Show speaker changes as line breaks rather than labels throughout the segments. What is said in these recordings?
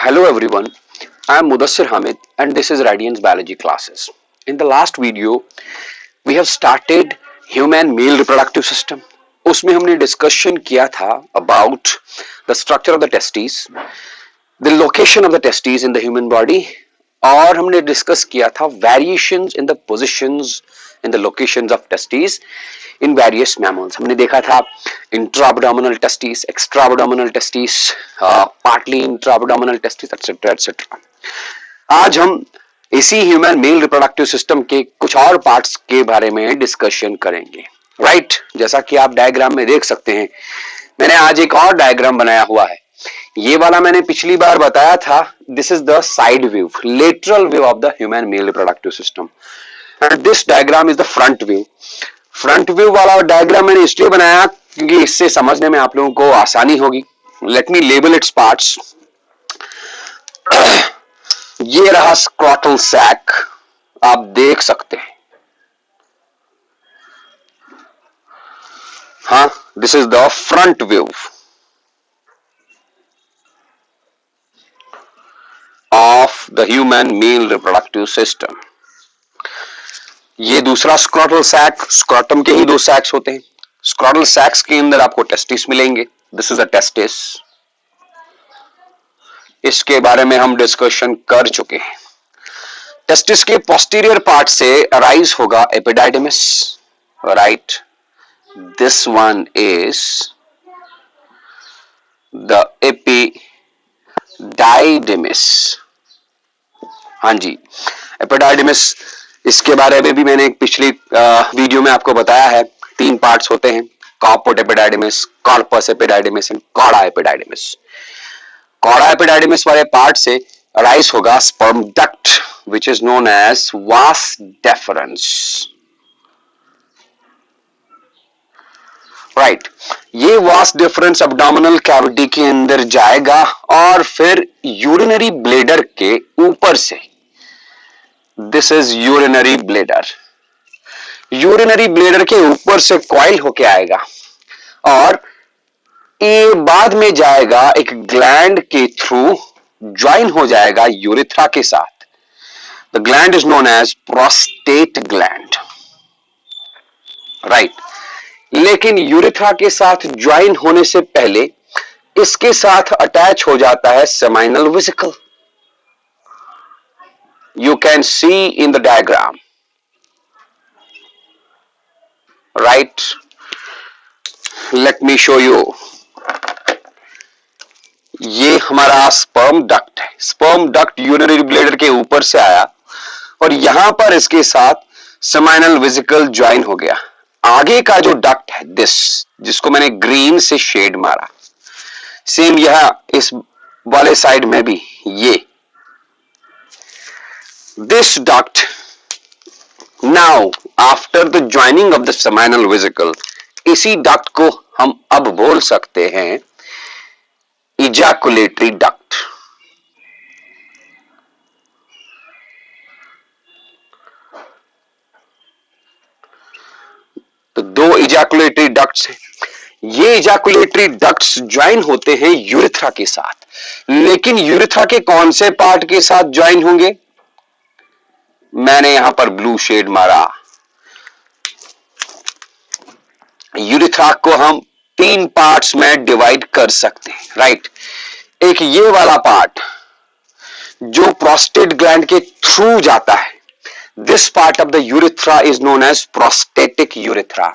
Hello everyone, I am Mudassir Hamid and this is Radiance Biology classes. In the last video, we have started human male reproductive system. उसमें हमने discussion किया था about the structure of the testes, the location of the testes in the human body और हमने discuss किया था variations in the positions in the locations of testes in various mammals. हमने देखा था intra-abdominal testes, extra-abdominal testes, partly intra-abdominal testes, etc. etc. आज हम इसी ह्यूमन मेल रिप्रोडक्टिव सिस्टम के कुछ और पार्ट्स के बारे में डिस्कशन करेंगे. राइट, जैसा कि आप डायग्राम में देख सकते हैं, मैंने आज एक और डायग्राम बनाया हुआ है. ये वाला मैंने पिछली बार बताया था. This is the side view, lateral view of the human male reproductive system and this diagram is the front view. Front view वाला डायग्राम मैंने इसलिए बनाया क्योंकि इससे समझने में आप लोगों को आसानी होगी. Let me label its parts. ये रहा स्क्रॉटल सैक, आप देख सकते हैं. हाँ, this is the front view of the human male reproductive system. ये दूसरा स्क्रॉटल सैक, स्क्रॉटम के ही दो सैक्स होते हैं. स्क्रॉटल सैक्स के अंदर आपको टेस्टिस मिलेंगे. This is a testis. इसके बारे में हम डिस्कशन कर चुके हैं. टेस्टिस के पोस्टीरियर पार्ट से अराइज होगा epididymis. Right, this one is the epididymis. हाँ जी, एपिडाइडिमिस. इसके बारे में भी मैंने एक पिछली वीडियो में आपको बताया है. 3 पार्ट्स होते हैं, caput epididymis, corpus epididymis and cauda epididymis. Cauda epididymis वाले पार्ट से अराइज होगा sperm duct which is known as vas deferens. Right, ये वास डिफरेंस एब्डोमिनल कैविटी के अंदर जाएगा और फिर यूरिनरी ब्लेडर के ऊपर से, this is urinary bladder, urinary bladder के ऊपर से कॉइल होके आएगा और ये बाद में जाएगा एक ग्लैंड के थ्रू, ज्वाइन हो जाएगा यूरेथ्रा के साथ. The gland is known as prostate gland. Right, लेकिन यूरेथ्रा के साथ ज्वाइन होने से पहले इसके साथ अटैच हो जाता है seminal vesicle. You can see in the diagram. Right? Let me show you. ये हमारा स्पर्म डक्ट है. स्पर्म डक्ट यूरिनरी ब्लेडर के ऊपर से आया और यहां पर इसके साथ सेमाइनल वेसिकल ज्वाइन हो गया. आगे का जो डक्ट है दिस, जिसको मैंने ग्रीन से शेड मारा, सेम यहां इस वाले साइड में भी ये this duct. Now after the joining of the seminal vesicle, इसी डक्ट को हम अब बोल सकते हैं ejaculatory duct. तो 2 ejaculatory ducts हैं. ये ejaculatory ducts ज्वाइन होते हैं यूरेथ्रा के साथ, लेकिन यूरेथ्रा के कौन से पार्ट के साथ ज्वाइन होंगे? मैंने यहां पर ब्लू शेड मारा. यूरेथ्रा को हम 3 पार्ट्स में डिवाइड कर सकते हैं. राइट, एक ये वाला पार्ट जो प्रोस्टेट ग्लैंड के थ्रू जाता है, this part of the urethra is known as prostatic urethra.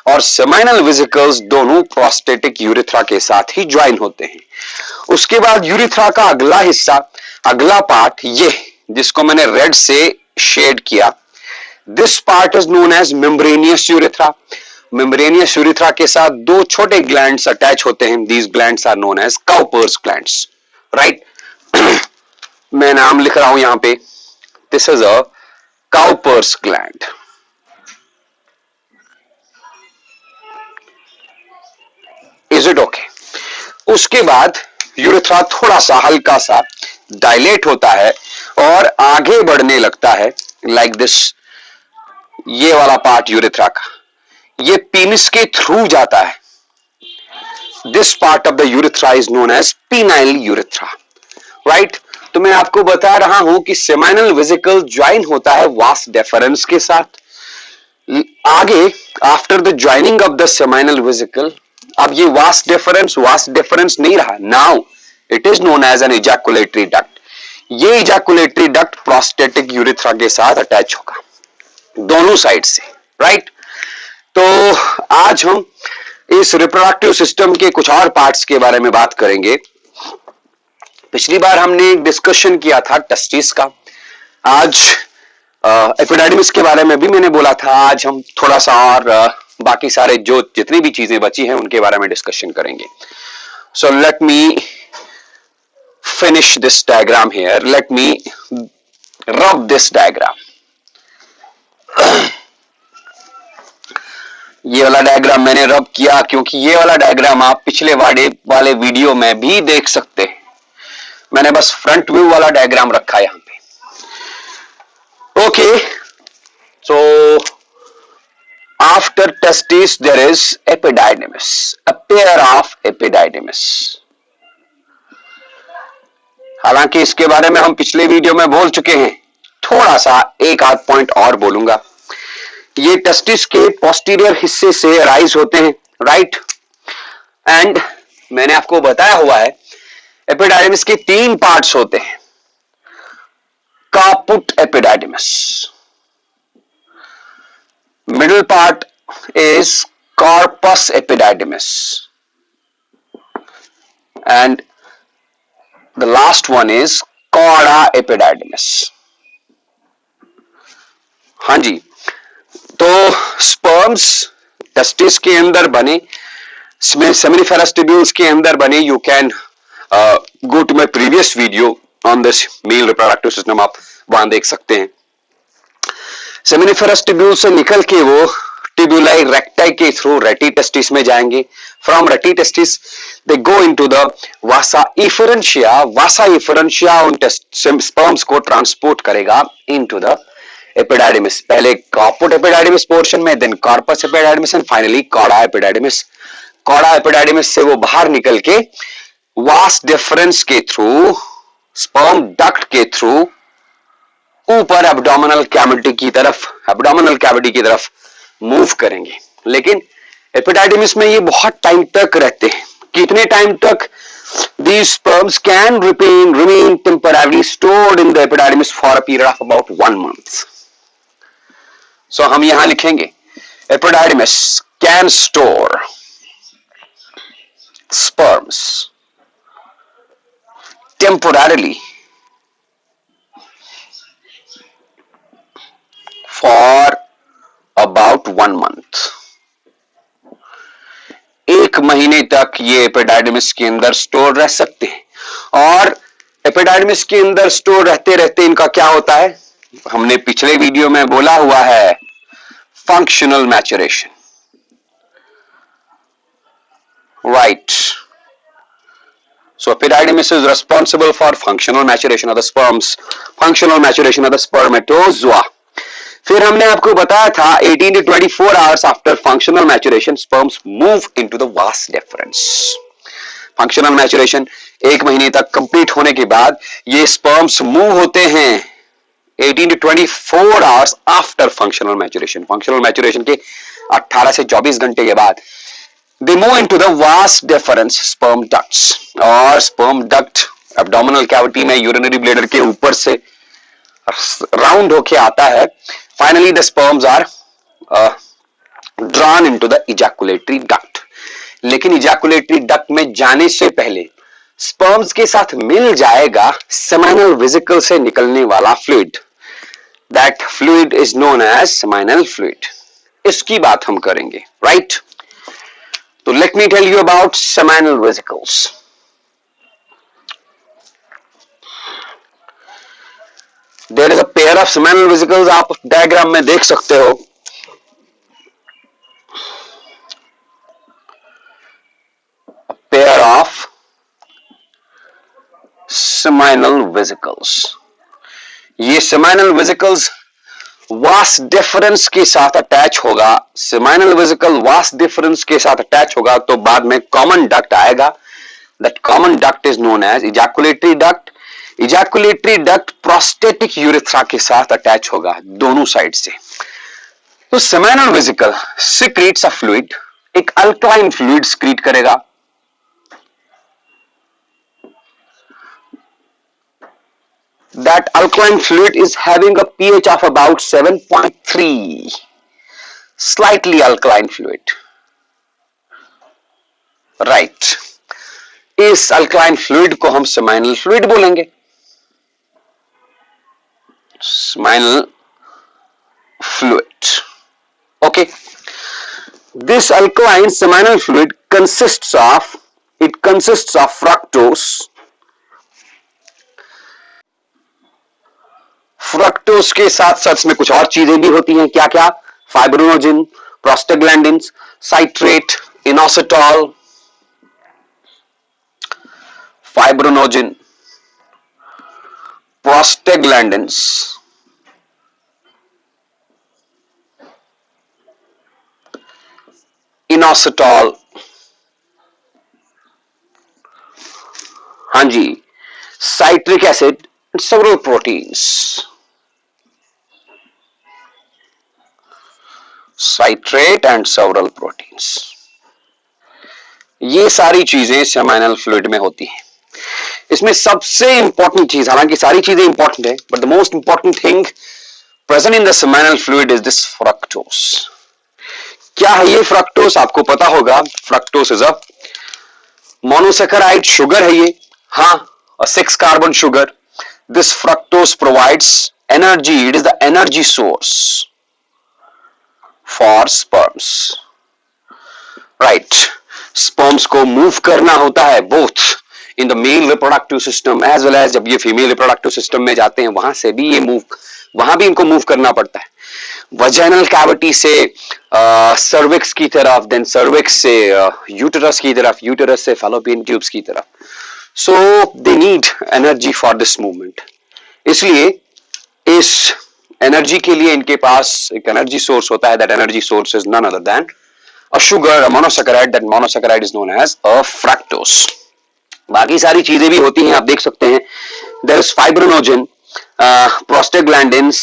और सेमाइनल वेसिकल्स दोनों प्रोस्टेटिक यूरेथ्रा के साथ ही ज्वाइन होते हैं. उसके बाद यूरेथ्रा का अगला हिस्सा, अगला पार्ट, ये जिसको मैंने रेड से शेड किया, this part is known as membranous urethra. Membranous urethra के साथ 2 छोटे ग्लैंड्स अटैच होते हैं. These glands are known as Cowper's glands. Right, मैं नाम लिख रहा हूं यहां पे. This is a Cowper's gland. Is it okay? उसके बाद यूरेथ्रा थोड़ा सा हल्का सा डायलेट होता है और आगे बढ़ने लगता है लाइक दिस. ये वाला पार्ट यूरेथ्रा का, ये पीनिस के थ्रू जाता है. This part of the urethra is known as penile urethra. Right तो मैं आपको बता रहा हूं कि सेमाइनल वेसिकल ज्वाइन होता है वास डेफरेंस के साथ। आगे after the joining of the seminal vesicle, अब ये वास डेफरेंस नहीं रहा, now it is known as an ejaculatory duct. ये इजैकुलेटरी डक्ट प्रोस्टेटिक यूरेथ्रा के साथ अटैच होगा दोनों साइड से, राइट। तो आज हम इस रिप्रोडक्टिव सिस्टम के कुछ और पार्ट्स के बारे में बात करेंगे। पिछली बार हमने डिस्कशन किया था टेस्टिस का, आज एपिडाइडिमिस के बारे में भी मैंने बोला था। आज हम थोड़ा सा और बाकी सारे जो जितनी भी चीजें बची हैं उनके बारे में डिस्कशन करेंगे। So let me finish this diagram here, let me rub this diagram. ये वाला डायग्राम मैंने रब किया क्योंकि ये वाला डायग्राम आप पिछले वाले वीडियो में भी देख सकते हैं। मैंने बस फ्रंट व्यू वाला डायग्राम रखा है यहां पे। Okay, so after testis there is epididymis, a pair of epididymis. हालांकि इसके बारे में हम पिछले वीडियो में बोल चुके हैं, थोड़ा सा एक आध पॉइंट और बोलूंगा। ये टेस्टिस के पोस्टीरियर हिस्से से राइज होते हैं, राइट। एंड मैंने आपको बताया हुआ है एपिडाइडिमिस के 3 पार्ट्स होते हैं। Caput epididymis, middle part is corpus epididymis and the last one is cauda epididymis. हाँ जी, तो स्पर्म्स टेस्टिस के अंदर बने, सेमिनिफेरस ट्यूब्यूल्स के अंदर बने। You can go to my previous video on this male reproductive system, आप वहां देख सकते हैं। सेमिनिफेरस ट्यूब्यूल से निकल के वो ट्यूबुलाई रेक्टाई के थ्रू रेटी टेस्टिस में जाएंगे। From rete testis they go into the vasa efferentia. Vasa efferentia उन स्पर्म्स को ट्रांसपोर्ट करेगा इनटू द एपिडाइडिमिस, पहले कापुट एपिडाइडिमिस पोर्शन में, then corpus epididymis and finally cauda epididymis. Cauda epididymis से वो बाहर निकल के वास डिफरेंस के थ्रू, स्पर्म डक्ट के थ्रू ऊपर एब्डोमिनल कैविटी की तरफ मूव करेंगे। लेकिन एपिडाइडिमिस में ये बहुत टाइम तक रहते हैं। कितने टाइम तक? These sperms can remain temporarily stored in the epididymis for a period of about 1 month. So हम यहां लिखेंगे epididymis can store sperms temporarily for about 1 month. 1 महीने तक ये एपिडाइडिमिस के अंदर स्टोर रह सकते हैं। और एपिडाइडिमिस के अंदर स्टोर रहते रहते इनका क्या होता है, हमने पिछले वीडियो में बोला हुआ है, functional maturation, right. So epididymis is responsible for functional maturation of the sperms, functional maturation of the spermatozoa. फिर हमने आपको बताया था 18 to 24 hours after functional maturation sperms move into the vas deferens. Functional maturation 1 महीने तक complete होने के बाद ये sperms मूव होते हैं 18 to 24 hours after functional maturation. Functional maturation के 18 से 24 घंटे के बाद they move into the vas deferens sperm ducts. और sperm duct abdominal cavity में urinary bladder के ऊपर से राउंड होके आता है। Finally the sperms are drawn into the ejaculatory duct. लेकिन ejaculatory duct में जाने से पहले sperms के साथ मिल जाएगा seminal vesicle से निकलने वाला fluid. That fluid is known as seminal fluid. इसकी बात हम करेंगे, right? तो let me tell you about seminal vesicles. There is a pair of seminal vesicles, आप डायग्राम में देख सकते हो। A pair of seminal vesicles. ये seminal vesicles वास डिफरेंस के साथ अटैच होगा। सेमाइनल वेसिकल वास डिफरेंस के साथ अटैच होगा तो बाद में कॉमन डक्ट आएगा। That common duct is known as ejaculatory duct ejaculatory duct prostatic urethra के साथ अटैच होगा दोनों साइड से। तो seminal vesicle secretes a fluid, एक अल्कलाइन फ्लूइड सिक्रीट करेगा। That alkaline fluid is having a pH of about 7.3, slightly alkaline fluid, right? इस alkaline fluid को हम सेमिनल फ्लूइड बोलेंगे, seminal fluid. Okay, this alkaline seminal fluid consists of fructose, fructose के साथ साथ इसमें कुछ और चीजें भी होती हैं। क्या क्या? Fibrinogen, prostaglandins, citrate, inositol, fibrinogen, prostaglandins, inositol, हाँ जी, citric acid, several proteins, citrate and several proteins, ये सारी चीजें सेमिनल फ्लूइड में होती हैं। इसमें सबसे इंपॉर्टेंट चीज, हालांकि सारी चीजें इंपॉर्टेंट है, but the most important thing present in the seminal fluid is this fructose. क्या है ये फ्रक्टोज? आपको पता होगा, fructose is a monosaccharide sugar है ये, हाँ, 6 carbon sugar. This fructose provides energy. It is the energy source for sperms. Right. Sperms को move करना होता है both in the male reproductive system as well as जब ये female reproductive system में जाते हैं वहां से भी ये वहां भी इनको move करना पड़ता है। Vaginal cavity से cervix की तरफ, then cervix से uterus की तरफ, uterus से fallopian tubes की तरफ। So they need energy for this movement. इसलिए इस एनर्जी के लिए इनके पास एक एनर्जी सोर्स होता है। That energy source is none other than a sugar, a monosaccharide. That monosaccharide is known as a fructose. बाकी सारी चीजें भी होती हैं, आप देख सकते हैं। There is fibrinogen, prostaglandins,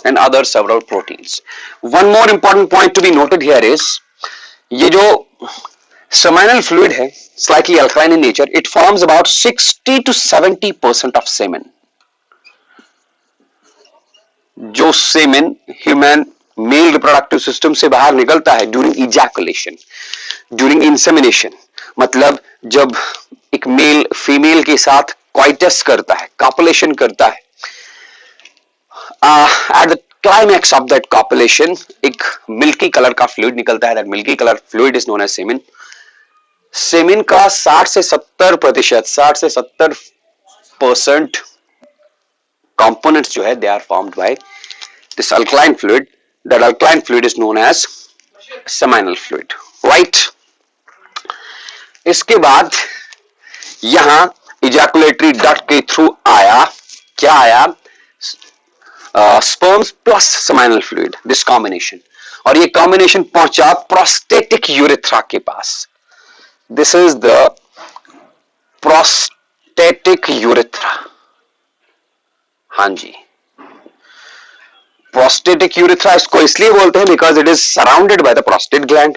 and other several proteins. One more important point to be noted here is ये जो seminal fluid है, slightly alkaline in nature, it forms about 60 to 70% of semen. जो semen human male reproductive system से बाहर निकलता है during ejaculation, during insemination, मतलब जब एक मेल फीमेल के साथ coitus करता है, copulation करता है, at the climax of that copulation एक मिल्की कलर का फ्लूइड निकलता है। That milky color fluid is known as semen. Semen का 60 से 70% components जो है, they are formed by this alkaline fluid. That alkaline fluid is known as seminal fluid, right? इसके बाद यहां ejaculatory duct के थ्रू आया, क्या आया? sperms plus seminal fluid, this combination, और ये combination पहुंचा prostatic urethra के पास। This is the prostatic urethra. हाँ जी, prostatic urethra इसको इसलिए बोलते हैं because it is surrounded by the prostate gland.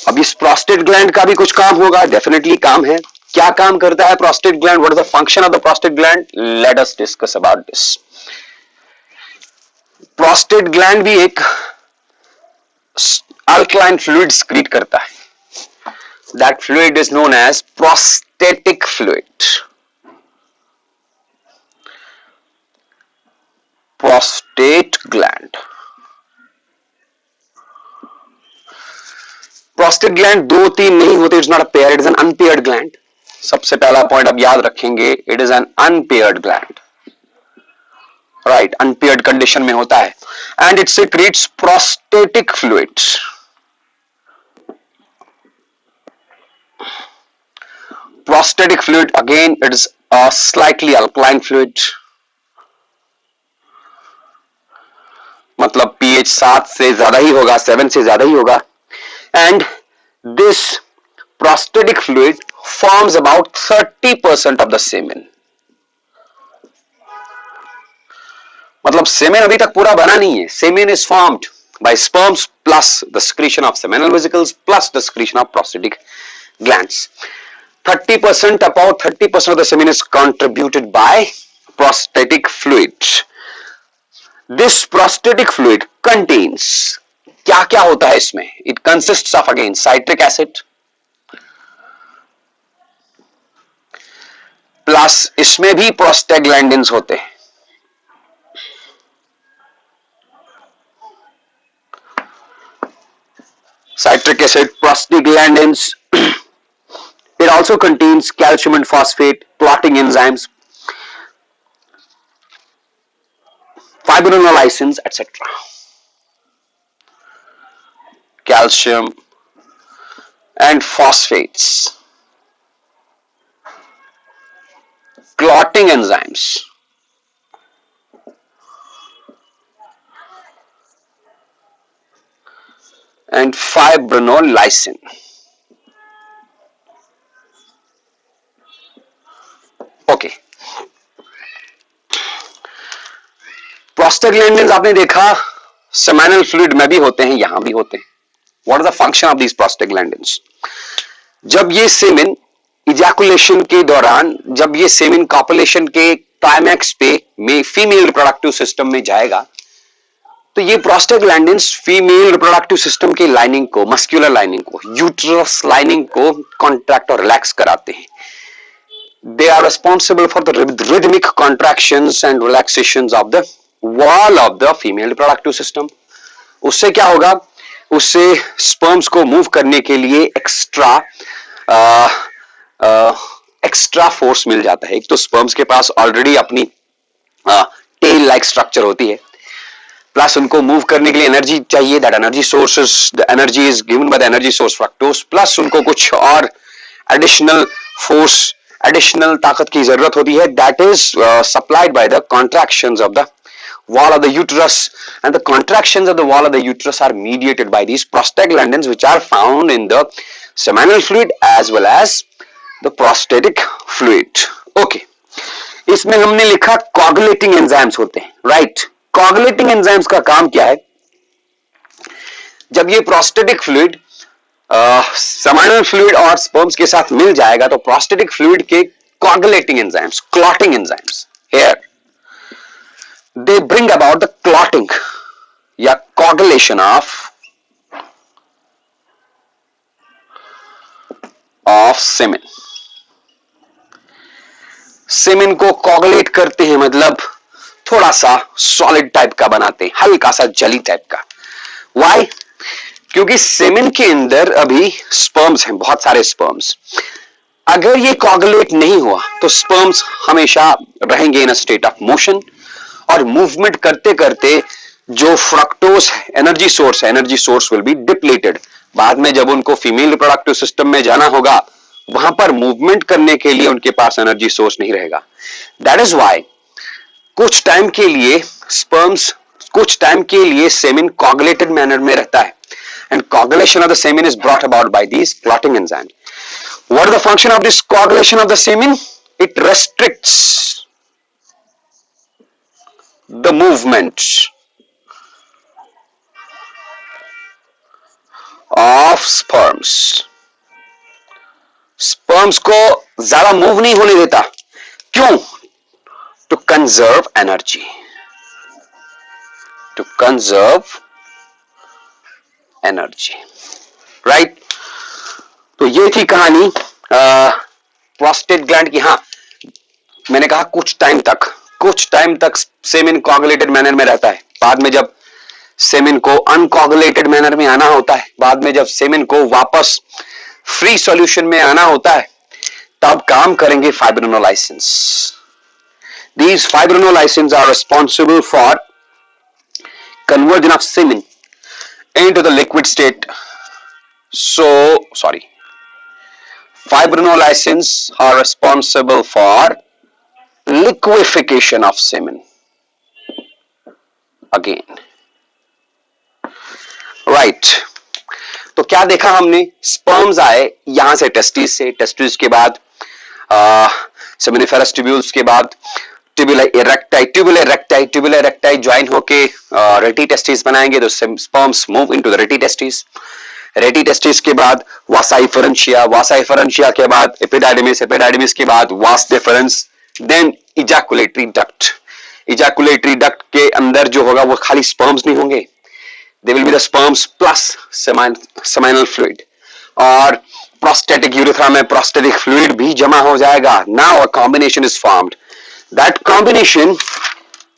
अब इस prostate gland का भी कुछ काम होगा, definitely काम है। क्या काम करता है prostate gland? What is the function of the prostate gland? Let us discuss about this. Prostate gland भी एक alkaline fluid secrete करता है। That fluid is known as prostatic fluid. Prostate gland. Prostate gland दो तीन नहीं होते, it's not a pair, it is an unpaired gland. सबसे पहला पॉइंट आप याद रखेंगे, it is an unpaired gland. Right, unpaired condition में होता है, and it secretes prostatic fluids. Prostatic fluid again, it is a slightly alkaline fluid. मतलब pH 7 से ज्यादा ही होगा, 7 से ज्यादा ही होगा, and this prostatic fluid forms about 30% of the semen. मतलब सेमेन अभी तक पूरा बना नहीं है. Semen is formed by sperms plus the secretion of seminal vesicles plus the secretion of prostatic glands. 30%, about 30% of the semen is contributed by prostatic fluid. This prostatic fluid contains, क्या क्या होता है इसमें? It consists of again citric acid plus इसमें भी prostaglandins होते हैं. Citric acid, prostaglandins. It also contains calcium and phosphate, clotting enzymes, fibrinolysins, etc. Calcium and phosphates, clotting enzymes, and fibrinolysin. Okay. Prostaglandins आपने देखा सेमिनल फ्लूइड में भी होते हैं, यहां भी होते हैं. What is the function of these prostaglandins? जब ये सेमिन इजैकुलेशन के दौरान, जब ये सेमिन कॉपुलेशन के क्लाइमैक्स पे में फीमेल रिप्रोडक्टिव सिस्टम में जाएगा, तो ये प्रोस्टाग्लैंडिन्स फीमेल रिप्रोडक्टिव सिस्टम की लाइनिंग को, मस्कुलर लाइनिंग को, यूट्रस लाइनिंग को कॉन्ट्रैक्ट और रिलैक्स कराते हैं. They are responsible for the rhythmic contractions and relaxations of the wall of the female reproductive system. उससे क्या होगा? उससे स्पर्म्स को मूव करने के लिए एक्स्ट्रा फोर्स मिल जाता है. एक तो स्पर्म्स के पास ऑलरेडी अपनी टेल लाइक स्ट्रक्चर होती है, प्लस उनको मूव करने के लिए एनर्जी चाहिए. That energy sources, the energy is given by the energy source fructose, plus उनको कुछ और एडिशनल फोर्स, एडिशनल ताकत की जरूरत होती है. That is supplied by the contractions of the wall of the uterus, and the contractions of the wall of the uterus are mediated by these prostaglandins, which are found in the seminal fluid as well as the prostatic fluid. Okay, इसमें हमने लिखा coagulating enzymes होते हैं, right? Coagulating enzymes का काम क्या है? जब ये prostatic fluid seminal fluid और sperms के साथ मिल जाएगा, तो prostatic fluid के coagulating enzymes, clotting enzymes here, they bring about the clotting या coagulation of semen. semen को coagulate करते हैं, मतलब थोड़ा सा solid टाइप का बनाते हैं, हल्का सा जली टाइप का. Why? क्योंकि semen के अंदर अभी sperms हैं, बहुत सारे sperms. अगर ये coagulate नहीं हुआ तो sperms हमेशा रहेंगे in a state of motion, और मूवमेंट करते करते जो फ्रक्टोज एनर्जी सोर्स है, energy source will be depleted. बाद में जब उनको फीमेल रिप्रोडक्टिव सिस्टम में जाना होगा, वहां पर मूवमेंट करने के लिए उनके पास एनर्जी सोर्स नहीं रहेगा. दैट इज व्हाई कुछ टाइम के लिए स्पर्म्स, कुछ टाइम के लिए सेमिन कोगुलेटेड मैनर में रहता है, and coagulation of the semen is brought about by these clotting enzyme. What is the function of this coagulation of the semen? It restricts the movement of sperms. sperms को ज्यादा move नहीं होने देता. क्यों? to conserve energy, to conserve energy, right? तो ये थी कहानी प्रोस्टेट ग्लैंड की. हाँ, मैंने कहा कुछ टाइम तक सेमिन कोगुलेटेड मैनर में रहता है. बाद में जब सेमिन को अनकोगुलेटेड मैनर में आना होता है, बाद में जब सेमिन को वापस फ्री सॉल्यूशन में आना होता है, तब काम करेंगे फाइब्रिनोलाइसिन्स. These fibrinolysins are responsible for conversion of semen into the liquid state. Fibrinolysins are responsible for liquefaction of semen. Again, right? तो क्या देखा हमने? स्पर्म्स आए यहां से टेस्टिस से, टेस्टिस के बाद सेमिनिफेरस ट्यूब्यूल्स के बाद ट्यूबुलर रेक्टाई ज्वाइन होके रेटी टेस्टिस बनाएंगे, तो स्पर्म्स मूव इनटू द रेटी टेस्टिस। रेटी टेस्टिस के बाद वासा इफरेंशिया, वासा इफरेंशिया के बाद एपिडाइडिमिस, एपिडाइडिमिस के बाद vas deferens, then ejaculatory duct. Ejaculatory duct के अंदर जो होगा वो खाली स्पर्म्स नहीं होंगे, they will be the sperms plus seminal fluid. और प्रोस्टेटिक यूरेथ्रा में प्रोस्टेटिक फ्लूइड भी जमा हो जाएगा। Now a combination is formed, that combination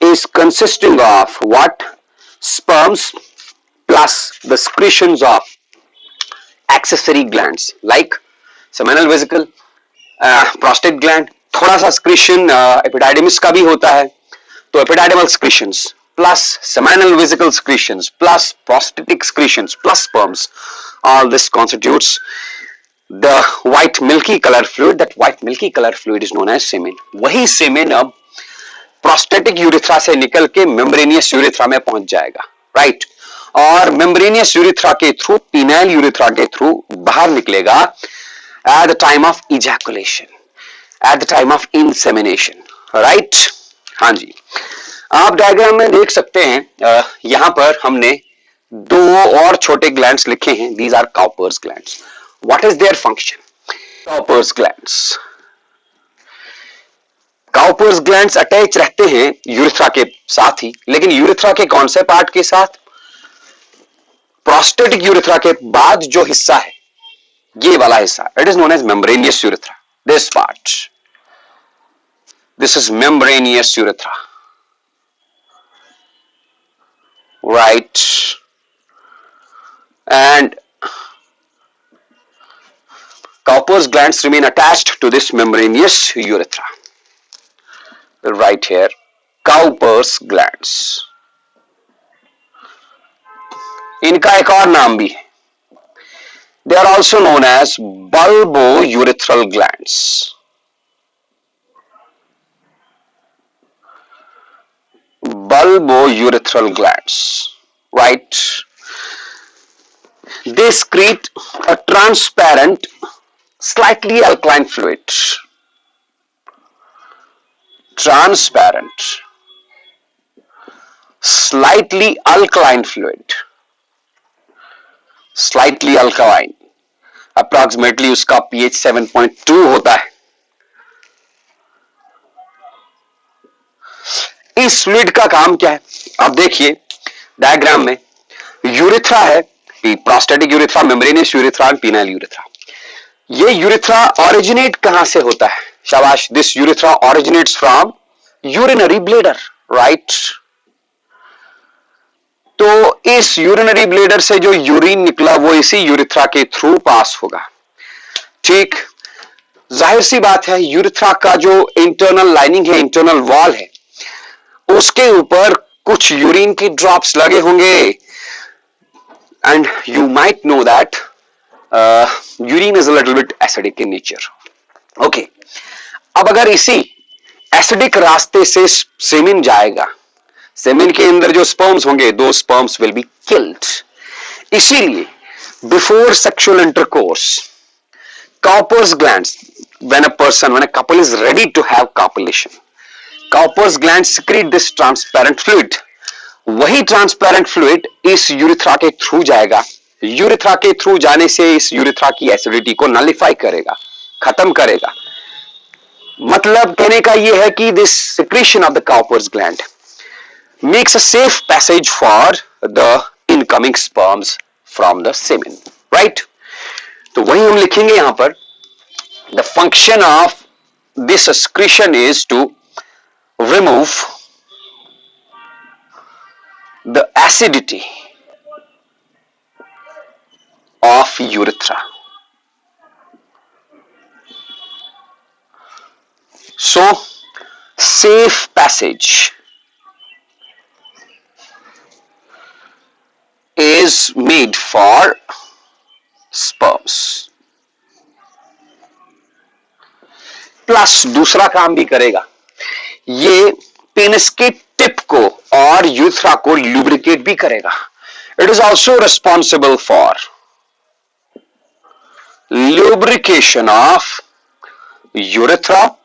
is consisting of what? Sperms plus the secretions of accessory glands like seminal vesicle, prostate gland, थोड़ा सा secretion epididymis का भी होता है, तो epididymal secretions plus seminal vesicle secretions plus prostatic secretions plus sperms, all this constitutes the white milky color fluid. That white milky color fluid is known as semen. वही semen अब prostatic urethra से निकल के membranosus urethra में पहुंच जाएगा, right. और membranosus urethra के थ्रू, पीनाइल यूरेथ्रा के थ्रू बाहर निकलेगा at the time of ejaculation, at the time of insemination, right. हाँ जी, आप डायग्राम में देख सकते हैं, यहां पर हमने दो और छोटे ग्लैंड्स लिखे हैं, these are Cowper's glands. What is their function? Cowper's glands, Cowper's glands attach रहते हैं यूरेथ्रा के साथ ही, लेकिन यूरेथ्रा के कौन से पार्ट के साथ? प्रोस्टेटिक यूरेथ्रा के बाद जो हिस्सा है, ये वाला हिस्सा, it is known as membranous urethra. This part, this is membranous urethra, right. And Cowper's glands remain attached to this membranous urethra, right here, Cowper's glands. इनका एक और नाम भी है, they are also known as bulbourethral glands. Bulbourethral glands, right? They secrete a transparent, slightly alkaline fluid. Transparent, slightly alkaline fluid, slightly alkaline, approximately उसका pH 7.2 होता है। इस फ्लूइड का काम क्या है? आप देखिए डायग्राम में, यूरेथ्रा है, prostatic urethra, membranous urethra, penile urethra. ये यूरेथ्रा ओरिजिनेट कहां से होता है? शाबाश, this urethra originates from urinary bladder, right. तो इस यूरिनरी ब्लेडर से जो यूरिन निकला वो इसी यूरेथ्रा के थ्रू पास होगा, ठीक। जाहिर सी बात है, यूरेथ्रा का जो इंटरनल लाइनिंग है, इंटरनल वॉल है, उसके ऊपर कुछ यूरिन के ड्रॉप्स लगे होंगे, and you might know that urine is a little bit acidic in nature, okay. अब अगर इसी एसिडिक रास्ते से सेमेन जाएगा, सेमेन के अंदर जो स्पर्म्स होंगे, दो स्पर्म्स विल बी किल्ड। इसीलिए before sexual intercourse, Cowper's glands, when a couple is ready to have copulation, Cowper's glands secrete this transparent fluid. वही ट्रांसपेरेंट फ्लूइड इस यूरेथ्रा के थ्रू जाएगा, यूरेथ्रा के थ्रू जाने से इस यूरेथ्रा की एसिडिटी को नलिफाई करेगा, खत्म करेगा। मतलब कहने का यह है कि this secretion of the Cowper's gland makes a safe passage for the incoming sperms from the semen, right? तो वही हम लिखेंगे यहां पर, the function of this secretion is to remove the acidity of urethra. So, safe passage is made for sperms. Plus दूसरा काम भी करेगा, ये पेनिस के टिप को और यूरेथ्रा को लुब्रिकेट भी करेगा। It is also responsible for lubrication of urethra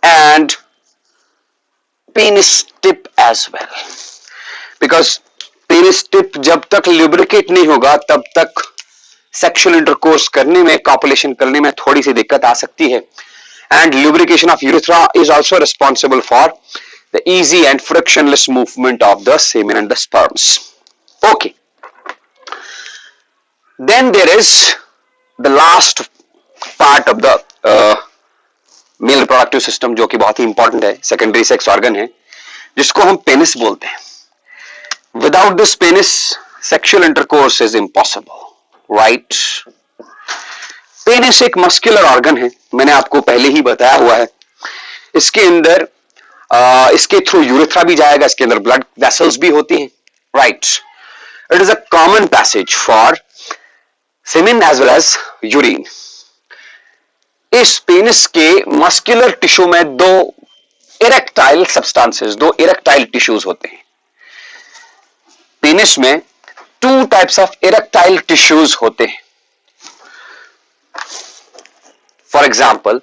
and penis tip as well, because penis tip जब तक lubricate नहीं होगा तब तक सेक्सुअल इंटरकोर्स करने में, कॉपुलेशन करने में थोड़ी सी दिक्कत आ सकती है. And lubrication of urethra is also responsible for the easy and frictionless movement of the semen and the sperms. Okay, then there is the last part of the male reproductive system, जो कि बहुत ही important है, secondary sex organ है, जिसको हम penis बोलते हैं. Without this penis sexual intercourse is impossible, right. Penis एक मस्कुलर ऑर्गन है, मैंने आपको पहले ही बताया हुआ है. इसके अंदर इसके थ्रू यूरेथ्रा भी जाएगा, इसके अंदर ब्लड वेसल्स भी होती हैं, right. It is a common passage for semen as well as urine. इस पेनिस के मस्कुलर टिश्यू में दो इरेक्टाइल सब्सटेंसेस, दो इरेक्टाइल टिश्यूज होते हैं. पेनिस में two types of erectile tissues होते हैं. फॉर एग्जाम्पल,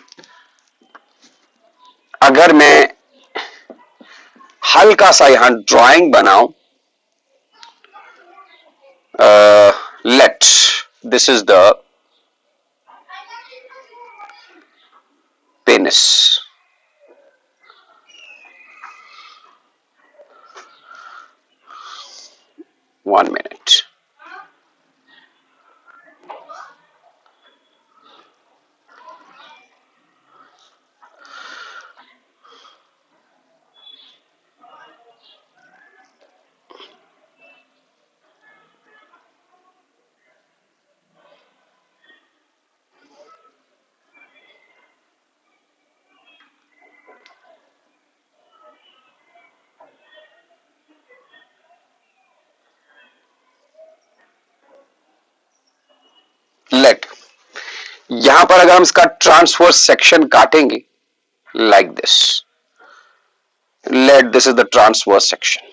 अगर मैं हल्का सा यहां ड्राइंग बनाऊं, let this is the penis. One minute. Let, यहां पर अगर हम इसका ट्रांसवर्स सेक्शन काटेंगे like this, let this is the transverse section.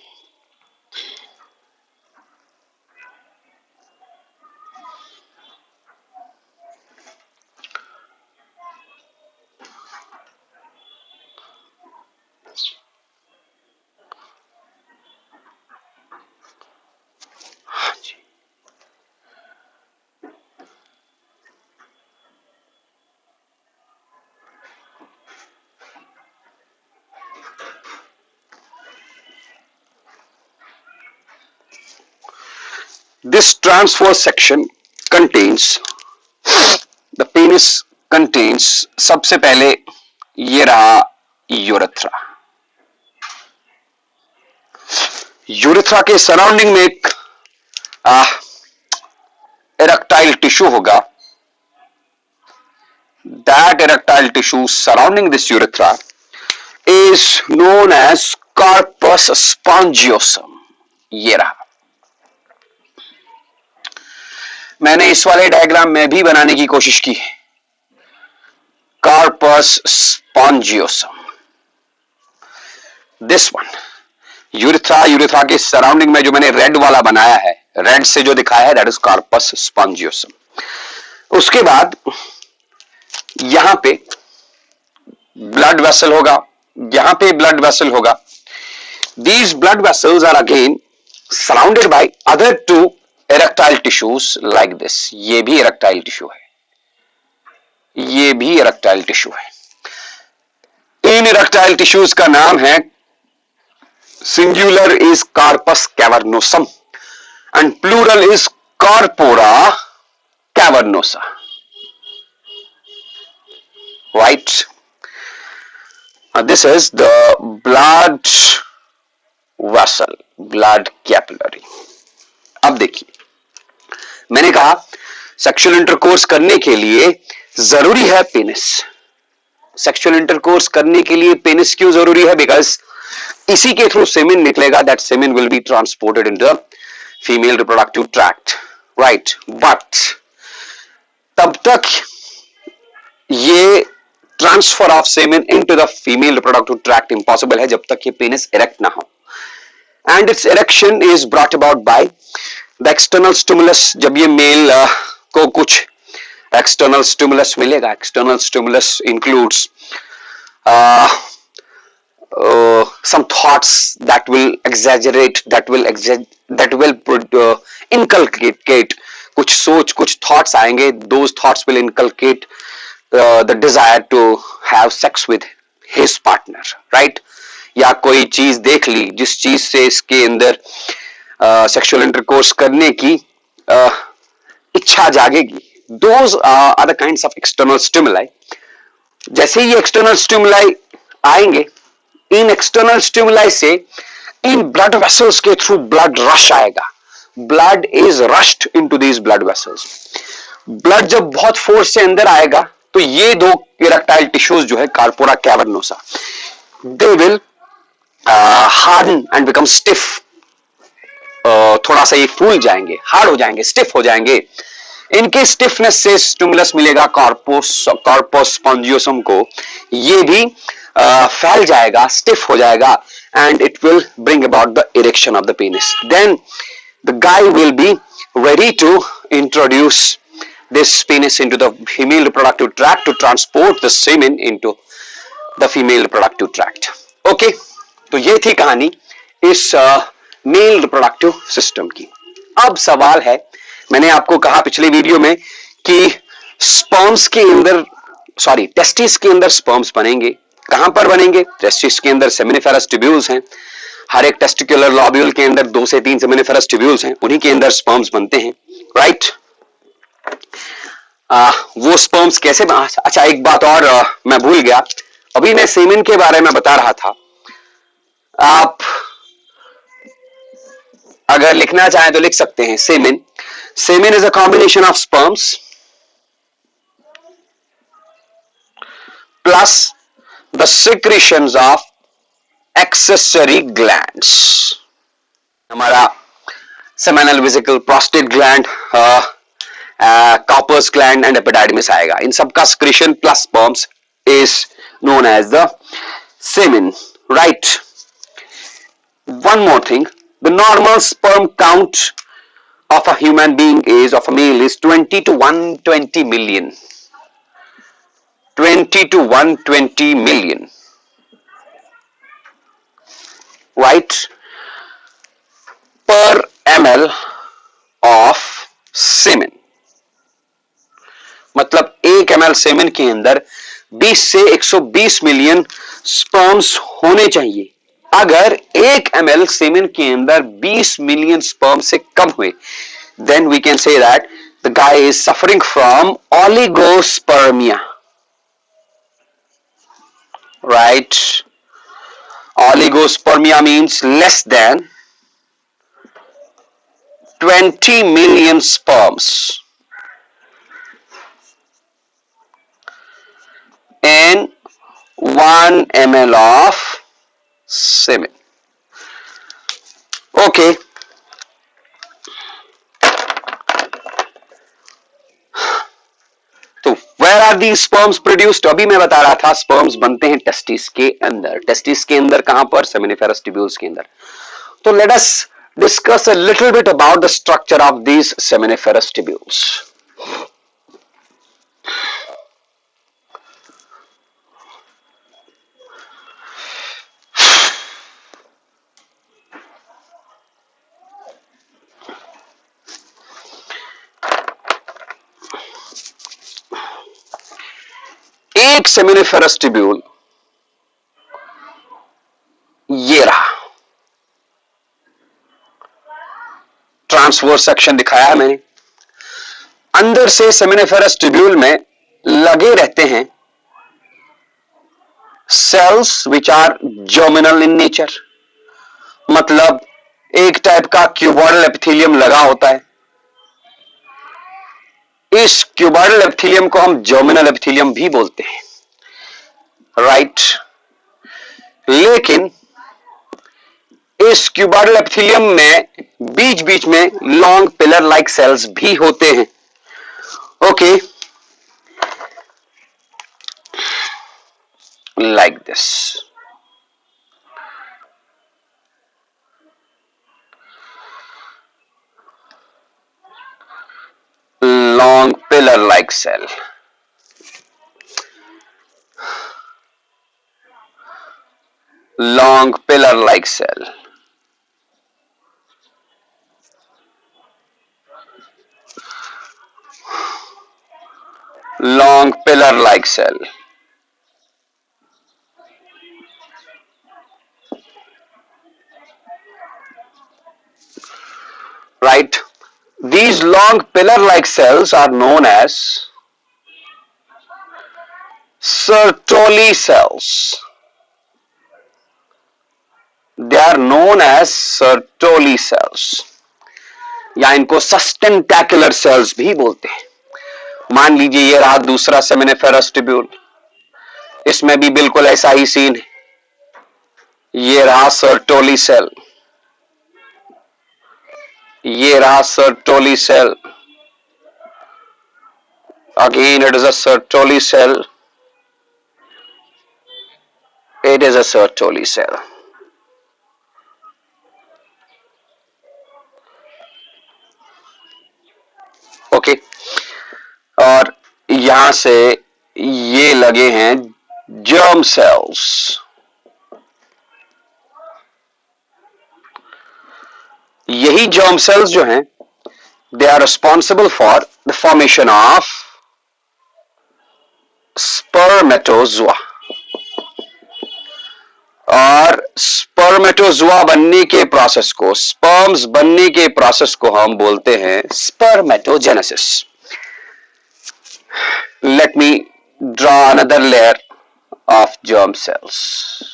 This transverse section contains, the penis contains, सबसे पहले ये रहा यूरेथ्रा. यूरेथ्रा के सराउंडिंग में एक इरेक्टाइल टिश्यू होगा. That erectile tissue surrounding this urethra is known as corpus spongiosum. ये रहा. मैंने इस वाले डायग्राम में भी बनाने की कोशिश की है. Corpus spongiosum, this one. Urethra, urethra के सराउंडिंग में जो मैंने रेड वाला बनाया है, रेड से जो दिखाया है, दैट इज कार्पस स्पॉन्जियोसम. उसके बाद यहां पे ब्लड वेसल होगा, यहां पे ब्लड वेसल होगा. These blood vessels are again surrounded by other two erectile tissues like this. ये भी इरेक्टाइल टिश्यू है, ये भी इरेक्टाइल टिश्यू है. इन इरेक्टाइल टिश्यूज का नाम है, singular is corpus cavernosum and plural is corpora cavernosa, right. This is the blood vessel, blood capillary. अब देखिए, मैंने कहा सेक्सुअल इंटरकोर्स करने के लिए जरूरी है पेनिस. सेक्सुअल इंटरकोर्स करने के लिए पेनिस क्यों जरूरी है? बिकॉज इसी के थ्रू सेमेन निकलेगा. That semen will be transported in the female reproductive tract, right. But तब तक ये transfer of semen into the female reproductive tract impossible है जब तक ये पेनिस इरेक्ट ना हो. And it's erection is brought about by the external stimulus. जब ये मेल को कुछ एक्सटर्नल स्टिमुलस मिलेगा, external stimulus includes some thoughts that will exaggerate, that will inculcate, कुछ सोच, कुछ thoughts आएंगे, those thoughts will inculcate the desire to have sex with his partner, right? या कोई चीज देख ली जिस चीज से इसके अंदर सेक्सुअल इंटरकोर्स करने की इच्छा जागेगी. Those are the kinds of external stimuli. जैसे ही एक्सटर्नल स्टिमुलाई आएंगे, इन एक्सटर्नल स्टिमुलाई से इन ब्लड वेसल्स के थ्रू ब्लड रश आएगा. Blood is rushed into these blood vessels. Blood जब बहुत फोर्स से अंदर आएगा तो ये दो इरेक्टाइल टिश्यूज जो है, corpora cavernosa, they will harden and become stiff. थोड़ा सा ये फूल जाएंगे, हार्ड हो जाएंगे, स्टिफ हो जाएंगे. इनके स्टिफनेस से स्टिमुलस मिलेगा कॉर्पस स्पॉन्जियोसम को, ये भी फैल जाएगा, स्टिफ हो जाएगा, and it will bring about the erection of the penis. Then the guy will be ready to introduce this penis into the female reproductive tract to transport the semen into the female reproductive tract. Okay, तो ये थी कहानी इस mail reproductive system की. अब सवाल है, मैंने आपको कहा पिछले वीडियो में कि स्पर्म्स के अंदर, टेस्टिस के अंदर स्पर्म्स बनेंगे. कहां पर बनेंगे? टेस्टिस के अंदर सेमिनिफेरस ट्यूब्यूल्स हैं. हर एक टेस्टिकुलर लॉब्यूल के अंदर 2 से 3 सेमिनिफेरस ट्यूब्यूल्स हैं, उन्हीं के अंदर स्पर्म्स बनते हैं, राइट? वो स्पर्म्स कैसे अच्छा, एक बात और मैं भूल गया. अभी मैं सेमेन के बारे में बता रहा था. आप अगर लिखना चाहें तो लिख सकते हैं semen. Semen is a combination of sperms plus the secretions of accessory glands. हमारा seminal vesicle, prostate gland, Cowper's gland and epididymis आएगा. इन सबका secretion plus sperms is known as the semen, right? One more thing, the normal sperm count of a human being is, of a male, is 20 to 120 million. 20 to 120 million, right? Per ml of semen. मतलब 1 ml semen के अंदर 20 से 120 million sperms होने चाहिए. अगर 1 ml semen के अंदर 20 million sperm से कम हुए, then we can say that the guy is suffering from oligospermia, right? Oligospermia means less than 20 million sperms in 1 ml of semen. Okay. तो where are these sperms produced? अभी मैं बता रहा था स्पर्म्स बनते हैं टेस्टिस के अंदर. टेस्टिस के अंदर कहां पर? सेमिनिफेरस ट्यूब्यूल्स के अंदर. तो let us discuss a little bit about the structure of these seminiferous tubules. एक सेमिनिफेरस ट्यूब्यूल ये रहा, ट्रांसवर्स सेक्शन दिखाया है मैंने. अंदर से सेमिनिफेरस ट्यूब्यूल में लगे रहते हैं cells which are germinal in nature. मतलब एक टाइप का क्यूबॉइडल एपिथेलियम लगा होता है. इस क्यूबॉइडल एपिथेलियम को हम जर्मिनल एपिथेलियम भी बोलते हैं, राइट? लेकिन इस क्यूबॉइडल एपिथेलियम में बीच बीच में लॉन्ग पिलर लाइक सेल्स भी होते हैं. Okay, like this. long pillar like cell. long pillar like cell. Long pillar like cell. Right? These long pillar like cells are known as Sertoli cells. They are known as Sertoli cells, या इनको सस्टेंटैकुलर sales भी बोलते हैं. मान लीजिए ये रहा दूसरा सेमिनिफेरस ट्यूब्यूल, इसमें भी बिल्कुल ऐसा ही सीन है. ये रहा सर्टोली सेल, ये रहा Sertoli cell. Again it is a Sertoli cell. It is a Sertoli cell. Okay और यहां से ये लगे हैं जर्म सेल्स. यही जर्म सेल्स जो हैं they are responsible for the formation of spermatozoa. और स्पर्मेटोजुआ बनने के प्रोसेस को, स्पर्म्स बनने के प्रोसेस को हम बोलते हैं spermatogenesis. Let me draw another layer of germ cells.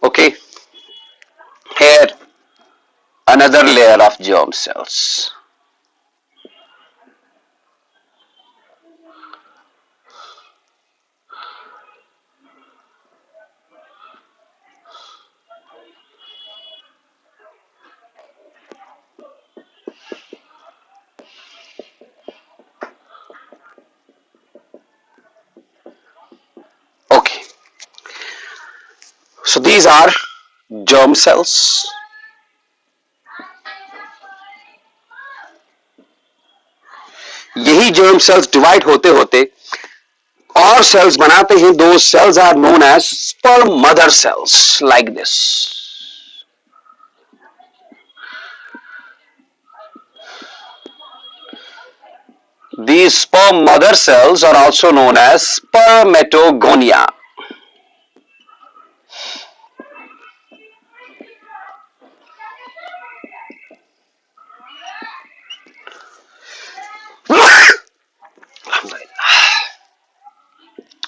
Okay, here another layer of germ cells. Okay, so these are germ cells. यही germ cells divide होते होते और cells बनाते हैं. those cells are known as sperm mother cells, like this. These sperm mother cells are also known as spermatogonia.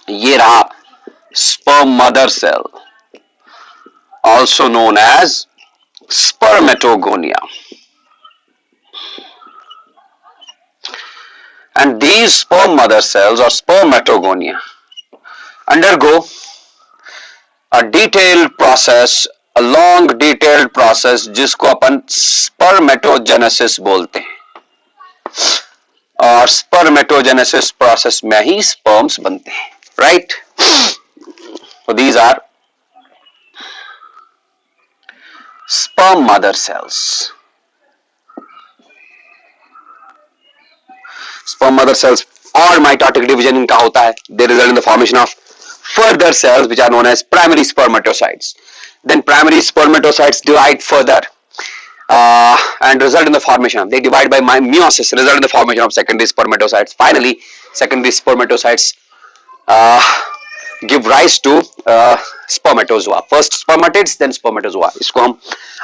ये रहा sperm mother cell, also known as spermatogonia. And these sperm mother cells or spermatogonia undergo a detailed process, a long detailed process जिसको अपन spermatogenesis बोलते हैं. और spermatogenesis process में ही sperms बनते हैं. Right? So these are sperm mother cells. Sperm mother cells और mitotic division इनका होता है. They result in the formation of further cells which are known as primary spermatocytes. Then primary spermatocytes divide further and result in the formation. They divide by meiosis, result in the formation of secondary spermatocytes. Finally, secondary spermatocytes give rise to spermatozoa. First spermatids, then spermatozoa. इसको हम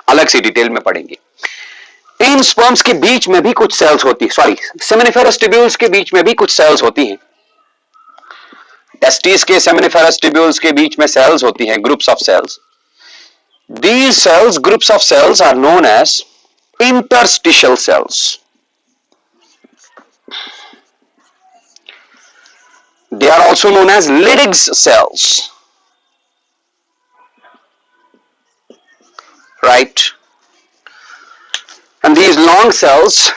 अलग सी detail में पढ़ेंगे. इन sperms के बीच में भी कुछ sales होती है, सॉरी सेमिनिफेरस ट्यूब्यूल्स के बीच में भी कुछ सेल्स होती हैं. टेस्टिस के सेमिनिफेरस ट्यूब्यूल्स के बीच में सेल्स होती हैं, groups of cells. These cells, groups of cells, are known as interstitial cells. They are also known as Leydig's cells. Right? And these long cells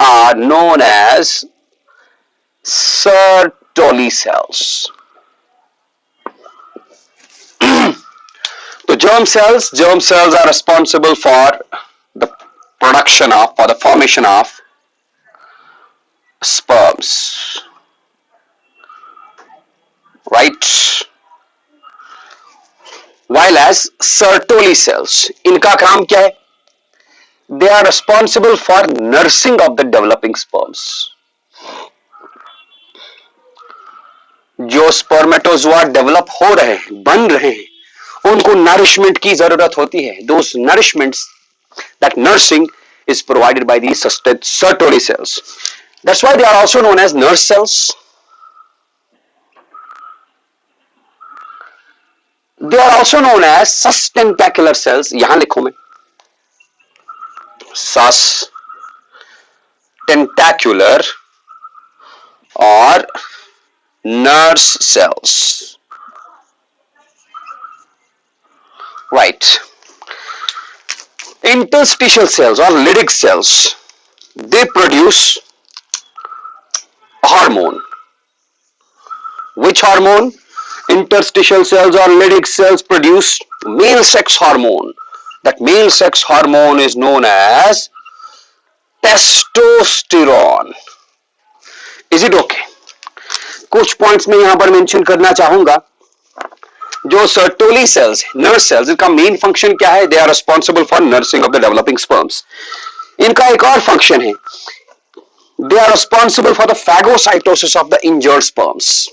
are known as Sertoli cells. So germ cells are responsible for the for the formation of sperms, right? While as Sertoli cells, इनका काम क्या है? They are responsible for nursing of the developing sperms. जो spermatozoa develop हो रहे हैं, बन रहे हैं, उनको नरिशमेंट की जरूरत होती है. Those nourishments, that nursing is provided by these Sertoli cells. That's why they are also known as nurse cells. They are also known as sustentacular cells. यहां लिखो मैं, sustentacular or nurse cells, right? Interstitial cells or Leydig cells, they produce a hormone. Which hormone? Interstitial cells or Leydig cells produce male sex hormone. That male sex hormone is known as testosterone. Is it okay? कुछ points में यहां पर mention करना चाहूंगा. जो Sertoli cells, nurse cells, इनका main function क्या है? They are responsible for nursing of the developing sperms. इनका एक और फंक्शन है, they are responsible for the phagocytosis of the injured sperms.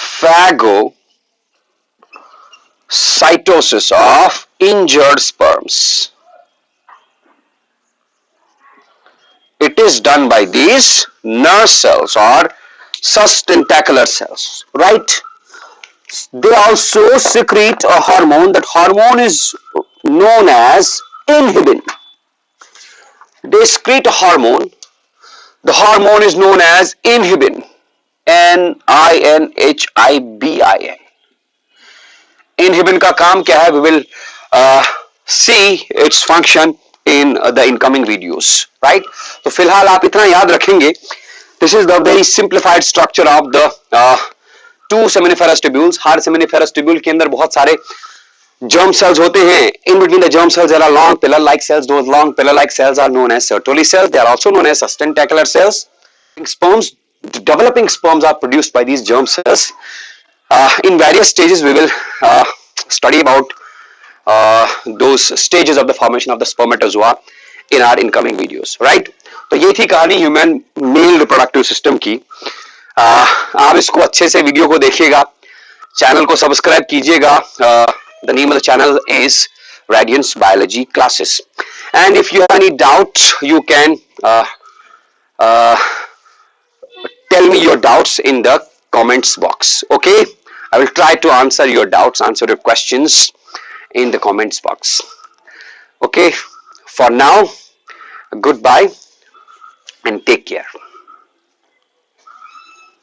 Phagocytosis of injured sperms. It is done by these nurse cells or sustentacular cells, right? They also secrete a hormone. That hormone is known as inhibin. They secrete a hormone. The hormone is known as inhibin. Ninhibin. Inhibin का काम क्या है? We will see its function in the incoming videos, right? तो फिलहाल आप इतना याद रखेंगे. This is the very simplified structure of the two seminiferous tubules. Her seminiferous tubule के अंदर बहुत सारे germ cells होते हैं. In between the germ cells there are long pillar-like cells. Those long pillar-like cells are known as Sertoli cells. They are also known as sustentacular cells. Sperms, developing sperms are produced by these germ cells. In various stages we will study about those stages of the formation of the spermatozoa in our incoming videos, right? तो ये थी कहानी human male reproductive system की. आप इसको अच्छे से video को देखिएगा, चैनल को सब्सक्राइब कीजिएगा. The name of the channel is Radiance Biology Classes. And if you have any doubts, you can tell me your doubts in the comments box. Okay, I will try to answer your doubts, answer your questions in the comments box. Okay, for now, goodbye and take care.